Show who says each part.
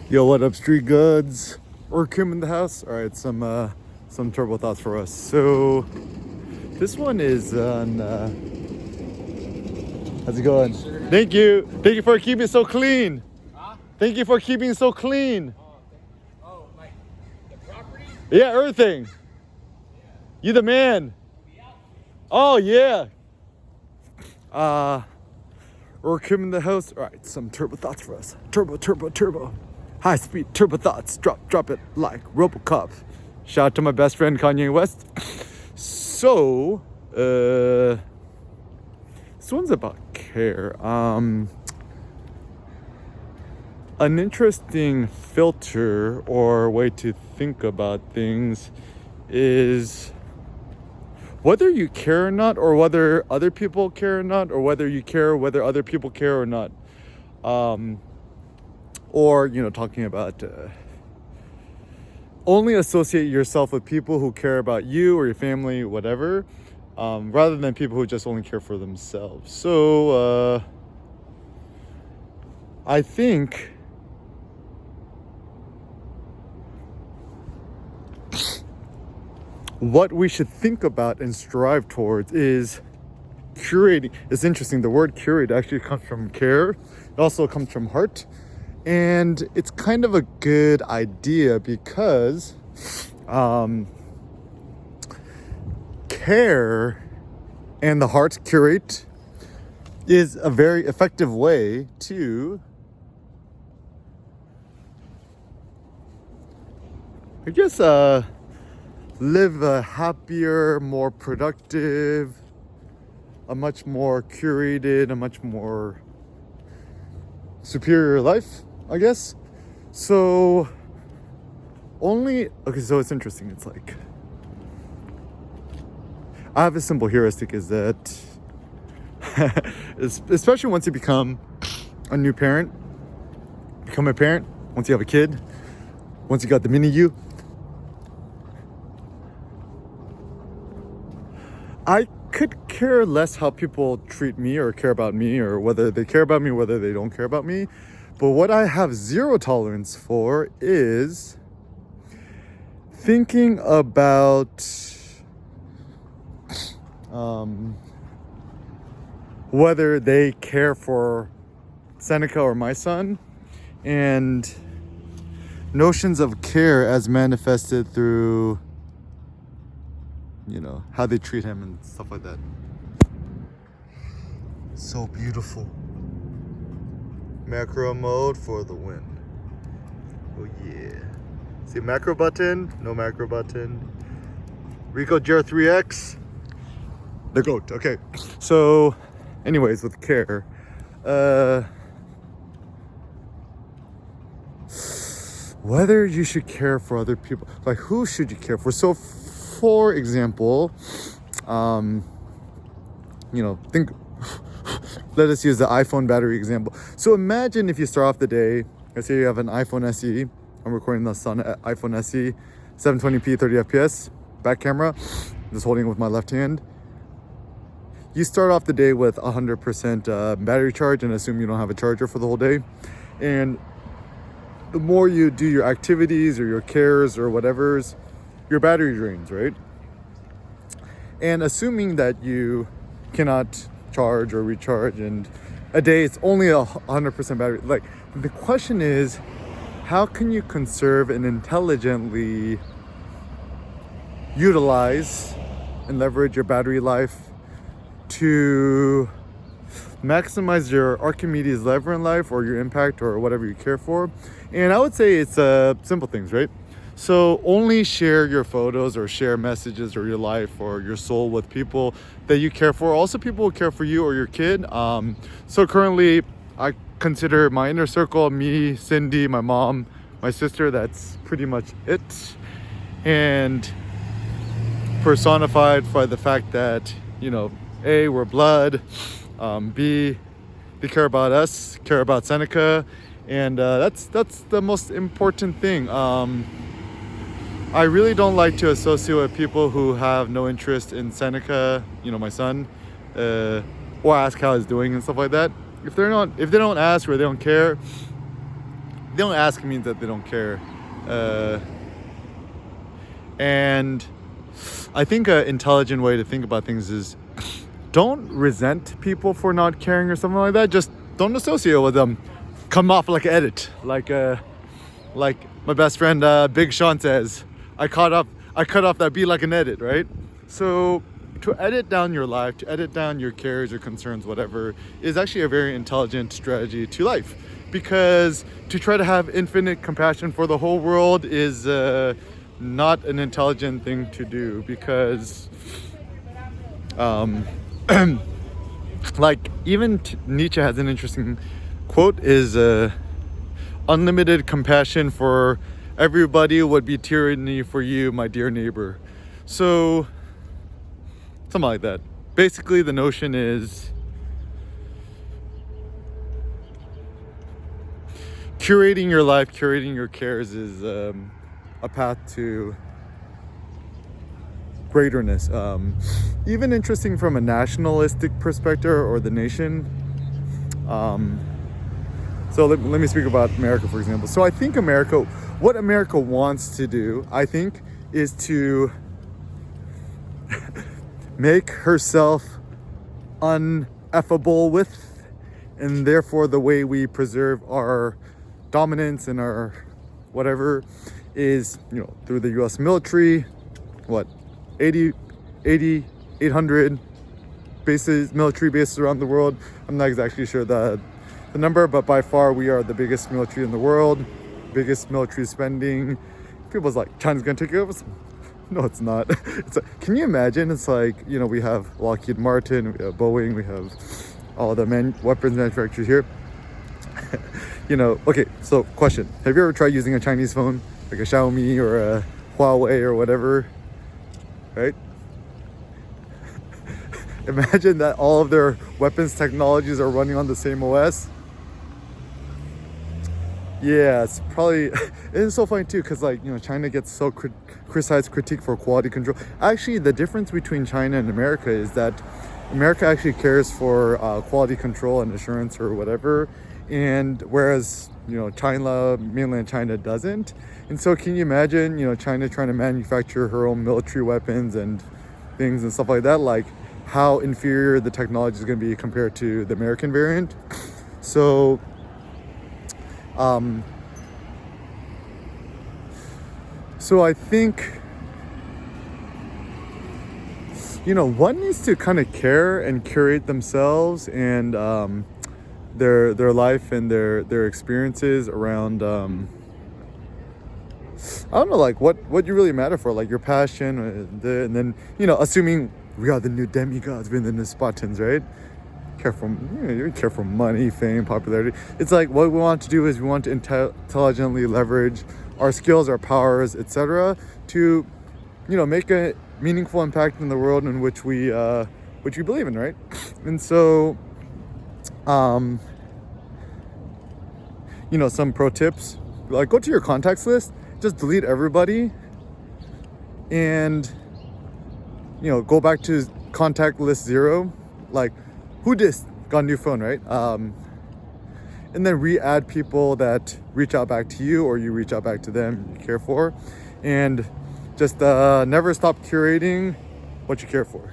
Speaker 1: Yo, what up, street goods? Or Kim in the house. All right, some turbo thoughts for us. So this one is on. How's it going?
Speaker 2: Sure.
Speaker 1: Thank you for keeping it so clean.
Speaker 2: Huh?
Speaker 1: Thank you for keeping it so clean.
Speaker 2: Like the property?
Speaker 1: Yeah, everything. You the man. Oh yeah. Or Kim in the house. All right, some turbo thoughts for us. Turbo. High speed turbo thoughts. Drop it like RoboCop. Shout out to my best friend Kanye West. So, this one's about care. An interesting filter or way to think about things is whether you care or not, or whether other people care or not, or whether you care whether other people care or not. Or, talking about only associate yourself with people who care about you or your family, whatever, rather than people who just only care for themselves. So, I think what we should think about and strive towards is curating. It's interesting, the word curate actually comes from care. It also comes from heart. And it's kind of a good idea because care and the heart curate is a very effective way to, I guess, live a happier, more productive, a much more curated, a much more superior life, I guess. So so it's interesting. It's like, I have a simple heuristic is that especially once you become a new parent, become a parent, once you have a kid, once you got the mini you, I could care less how people treat me or care about me, or whether they care about me, whether they don't care about me. But what I have zero tolerance for is thinking about whether they care for Seneca or my son, and notions of care as manifested through how they treat him and stuff like that. So beautiful. Macro mode for the win. Oh yeah. See, macro button, no macro button. Rico GR3X, the GOAT. Okay, so anyways, with care, whether you should care for other people, like who should you care for? So for example, think, let us use the iPhone battery example. So imagine if you start off the day, let's say you have an iPhone SE. I'm recording this on iPhone SE, 720p, 30 FPS, back camera, just holding it with my left hand. You start off the day with 100% battery charge and assume you don't have a charger for the whole day. And the more you do your activities or your cares or whatever's, your battery drains, right? And assuming that you cannot charge or recharge, and a day it's only 100% battery, like the question is, how can you conserve and intelligently utilize and leverage your battery life to maximize your Archimedes lever in life, or your impact, or whatever you care for? And I would say it's simple things, right? So only share your photos or share messages or your life or your soul with people that you care for. Also people who care for you or your kid. So currently I consider my inner circle, me, Cindy, my mom, my sister, that's pretty much it. And personified by the fact that, A, we're blood, B, they care about us, care about Seneca. And that's the most important thing. I really don't like to associate with people who have no interest in Seneca, my son, or ask how he's doing and stuff like that. If they don't ask or they don't care, they don't ask means that they don't care. And I think an intelligent way to think about things is don't resent people for not caring or something like that. Just don't associate with them. Come off like an edit. Like my best friend Big Sean says, I cut off that be like an edit, right? So to edit down your life, to edit down your cares, your concerns, whatever, is actually a very intelligent strategy to life. Because to try to have infinite compassion for the whole world is not an intelligent thing to do, because like even Nietzsche has an interesting quote, is unlimited compassion for everybody would be tyranny for you, my dear neighbor. So something like that. Basically the notion is curating your life, curating your cares is a path to greaterness. Even interesting from a nationalistic perspective or the nation. So let me speak about America, for example. So I think what America wants to do, I think, is to make herself uneffable with, and therefore the way we preserve our dominance and our whatever is, through the US military, 800 bases, military bases around the world. I'm not exactly sure the number, but by far we are the biggest military in the world, biggest military spending. People's like, China's gonna take over. No, it's not. It's like, can you imagine? It's like, we have Lockheed Martin, we have Boeing, we have all the weapons manufacturers here. Okay, so question. Have you ever tried using a Chinese phone? Like a Xiaomi or a Huawei or whatever? Right? Imagine that all of their weapons technologies are running on the same OS. Yeah, it's probably, it's so funny too, because China gets so criticized, critiqued for quality control. Actually, the difference between China and America is that America actually cares for quality control and assurance or whatever, and whereas China, mainland China, doesn't. And so can you imagine China trying to manufacture her own military weapons and things and stuff like that, like how inferior the technology is going to be compared to the American variant. So I think one needs to kind of care and curate themselves and their life and their experiences around I don't know, like what you really matter for, like your passion, and then assuming we are the new demigods, we're the new Spartans, right? You care for money, fame, popularity. It's like what we want to do is we want to intelligently leverage our skills, our powers, etc., to make a meaningful impact in the world in which we believe in, right? And so some pro tips, like go to your contacts list, just delete everybody, and go back to contact list 0, like who just got a new phone, right? And then re-add people that reach out back to you or you reach out back to them, you care for, and just never stop curating what you care for.